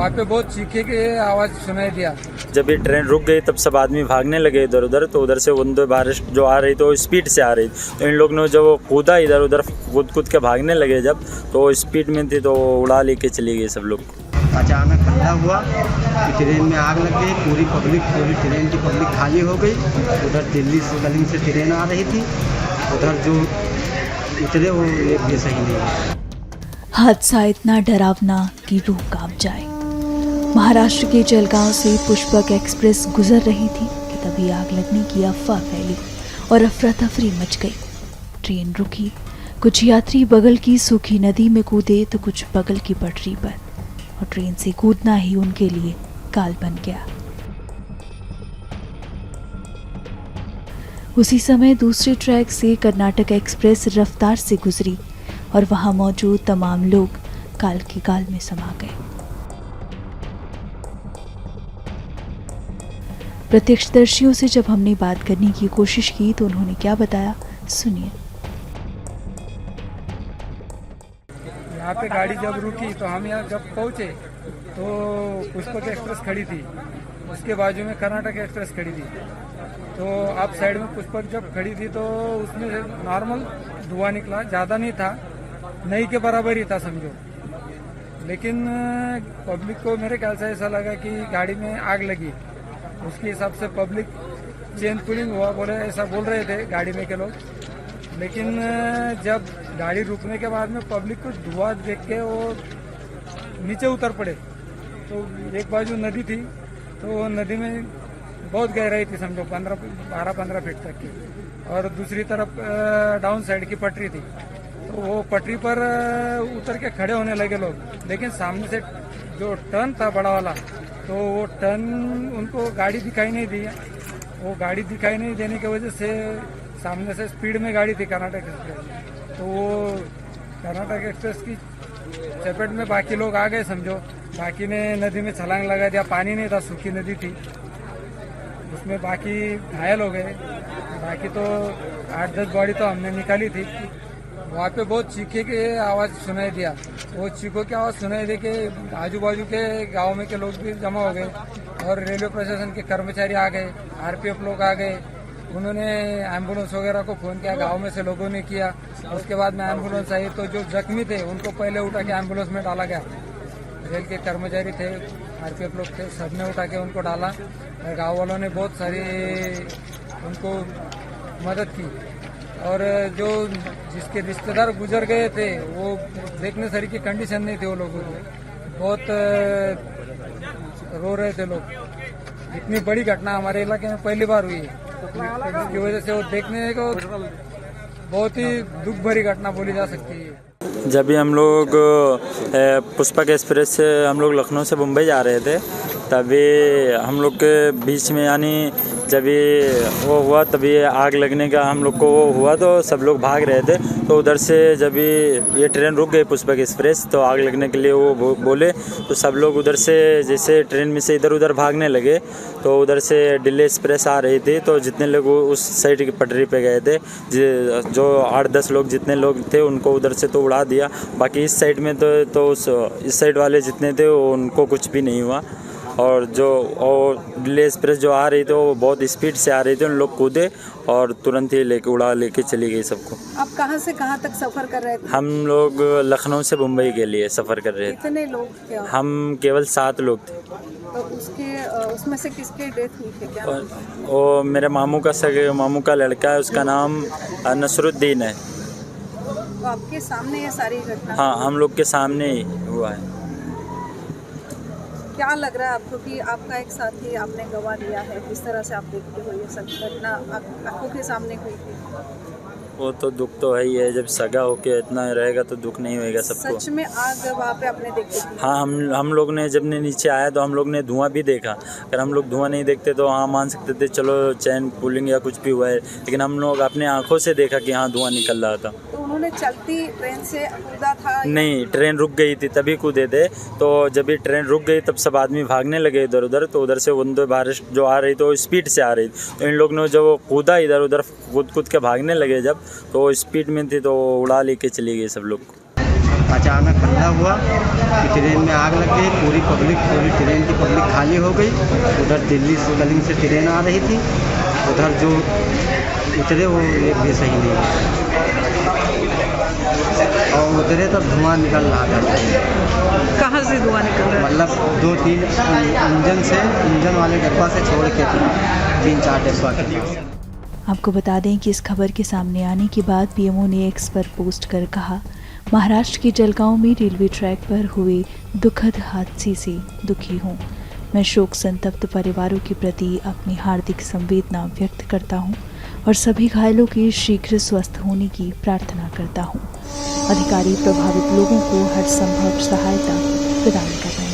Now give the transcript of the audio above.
वहाँ पे बहुत चीखे की आवाज़ सुनाई दिया। जब ये ट्रेन रुक गई तब सब आदमी भागने लगे इधर उधर, तो उधर से वंदे भारत जो आ रही तो स्पीड से आ रही, तो इन लोग ने जब वो कूदा इधर उधर कूद के भागने लगे जब, तो वो स्पीड में थी तो उड़ा लेके चली गई सब लोग। अचानक हल्ला हुआ कि ट्रेन में आग लग गई, पूरी ट्रेन की पब्लिक खाली हो गई। उधर दिल्ली से कलिंग से ट्रेन आ रही थी, उधर जो उतरे वो एक भी सही नहीं। हादसा इतना डरावना कि रूह कांप जाए। महाराष्ट्र के जलगांव से पुष्पक एक्सप्रेस गुजर रही थी कि तभी आग लगने की अफवाह फैली और अफरा तफरी मच गई। ट्रेन रुकी, कुछ यात्री बगल की सूखी नदी में कूदे तो कुछ बगल की पटरी पर, और ट्रेन से कूदना ही उनके लिए काल बन गया। उसी समय दूसरे ट्रैक से कर्नाटक एक्सप्रेस रफ्तार से गुजरी और वहां मौजूद तमाम लोग काल के काल में समा गए। प्रत्यक्षदर्शियों से जब हमने बात करने की कोशिश की तो उन्होंने क्या बताया, सुनिए। यहाँ पे गाड़ी जब रुकी तो हम यहाँ जब पहुँचे तो पुष्पक एक्सप्रेस खड़ी थी, उसके बाजू में कर्नाटक एक्सप्रेस खड़ी थी। तो आप साइड में पुष्पक जब खड़ी थी तो उसमें से नॉर्मल धुआं निकला, ज़्यादा नहीं था, नहीं के बराबर ही था समझो। लेकिन पब्लिक को मेरे ख्याल से ऐसा लगा कि गाड़ी में आग लगी, उसके हिसाब से पब्लिक चेन पुलिंग हुआ बोले, ऐसा बोल रहे थे गाड़ी में के लोग। लेकिन जब गाड़ी रुकने के बाद में पब्लिक को धुआं देख के वो नीचे उतर पड़े। तो एक बाजू नदी थी, तो नदी में बहुत गहराई थी समझो, 12-15 फीट तक की, और दूसरी तरफ डाउन साइड की पटरी थी। तो वो पटरी पर उतर के खड़े होने लगे लोग, लेकिन सामने से जो टर्न था बड़ा वाला, तो वो टर्न उनको गाड़ी दिखाई नहीं दी। वो गाड़ी दिखाई नहीं देने की वजह से सामने से स्पीड में गाड़ी थी कर्नाटक एक्सप्रेस, तो वो कर्नाटक एक्सप्रेस की चपेट में बाकी लोग आ गए समझो। बाकी ने नदी में छलांग लगा दिया, पानी नहीं था, सूखी नदी थी, उसमें बाकी घायल हो गए। बाकी तो 8-10 बॉडी तो हमने निकाली थी। वहाँ पे बहुत चीखे की आवाज़ सुनाई दिया। वो चीखों की आवाज़ सुनाई दे के आजू बाजू के गांव में के लोग भी जमा हो गए, और रेलवे प्रशासन के कर्मचारी आ गए, आरपीएफ लोग आ गए। उन्होंने एम्बुलेंस वगैरह को फ़ोन किया, गांव में से लोगों ने किया। उसके बाद में एम्बुलेंस आई तो जो जख्मी थे उनको पहले उठा के एम्बुलेंस में डाला गया। रेल के कर्मचारी थे, आरपीएफ लोग थे, सबने उठा के उनको डाला। गाँव वालों ने बहुत सारी उनको मदद की, और जो जिसके रिश्तेदार गुजर गए थे वो देखने सरी की कंडीशन नहीं थी। वो लोगों को बहुत रो रहे थे लोग। इतनी बड़ी घटना हमारे इलाके में पहली बार हुई है, इसकी वजह से वो देखने को बहुत ही दुख भरी घटना बोली जा सकती है। जब भी हम लोग पुष्पक एक्सप्रेस से हम लोग लखनऊ से मुंबई जा रहे थे, तभी हम लोग के बीच में यानी जब ये वो हुआ तभी आग लगने का हम लोग को वो हुआ, तो सब लोग भाग रहे थे। तो उधर से जब ये ट्रेन रुक गई पुष्पक एक्सप्रेस, तो आग लगने के लिए वो बोले, तो सब लोग उधर से जैसे ट्रेन में से इधर उधर भागने लगे। तो उधर से दिल्ली एक्सप्रेस आ रही थी, तो जितने लोग उस साइड की पटरी पे गए थे, जो 8-10 लोग जितने लोग थे उनको उधर से तो उड़ा दिया। बाकी इस साइड में तो इस साइड वाले जितने थे उनको कुछ भी नहीं हुआ। और दिल्ली एक्सप्रेस जो आ रही थी वो बहुत स्पीड से आ रही थी, उन लोग कूदे और तुरंत ही लेके चली गई सबको। आप कहाँ से कहाँ तक सफर कर रहे थे? हम लोग लखनऊ से मुंबई के लिए सफ़र कर रहे थे। कितने लोग थे? हम केवल 7 लोग थे। तो उसमें से किसकी डेथ हुई थी? क्या वो मेरे मामू का लड़का है, उसका नाम नसरुद्दीन है। तो आपके सामने ये सारी घटना? हाँ, हम लोग के सामने ही हुआ है। क्या लग रहा है आपको कि आपका एक साथी आपने गवा दिया है? किस तरह से आप देखते हो ये सब घटना आंखों के सामने हुई थी? वो तो दुख तो है ही है, जब सगा होके इतना रहेगा तो दुख नहीं होएगा सबको। सच में आग वहाँ पे आपने देखी थी? हाँ, हम लोग ने जब नीचे आया तो हम लोग ने धुआं भी देखा। अगर हम लोग धुआं नहीं देखते तो हाँ मान सकते थे चलो चैन पुलिंग या कुछ भी हुआ है, लेकिन हम लोग अपने आंखों से देखा कि हाँ धुआं निकल रहा था। तो उन्होंने चलती ट्रेन से कूदा था? नहीं, ट्रेन रुक गई थी तभी कूदे थे। तो जब ये ट्रेन रुक गई तब सब आदमी भागने लगे इधर उधर, तो उधर से वंदे भारत जो आ रही तो स्पीड से आ रही, तो इन लोग ने जब वो कूदा इधर उधर कूद के भागने लगे जब, तो स्पीड में थी तो उड़ा लेके चली गई सब लोग। अचानक हल्ला हुआ कि ट्रेन में आग लग गई, पूरी ट्रेन की पब्लिक खाली हो गई। उधर दिल्ली से कलिंग से ट्रेन आ रही थी, उधर जो उतरे वो एक भी सही नहीं और उतरे तब धुआं निकल रहा था। कहाँ से धुआं निकल रहा है? मतलब 2-3 इंजन वाले डब्बा से छोड़ के 3-4 डब्बा के। आपको बता दें कि इस खबर के सामने आने के बाद पीएमओ ने एक्स पर पोस्ट कर कहा, महाराष्ट्र के जलगांव में रेलवे ट्रैक पर हुए दुखद हादसे से दुखी हूँ। मैं शोक संतप्त परिवारों के प्रति अपनी हार्दिक संवेदना व्यक्त करता हूँ और सभी घायलों के शीघ्र स्वस्थ होने की प्रार्थना करता हूँ। अधिकारी प्रभावित लोगों को हर संभव सहायता प्रदान कर रहे हैं।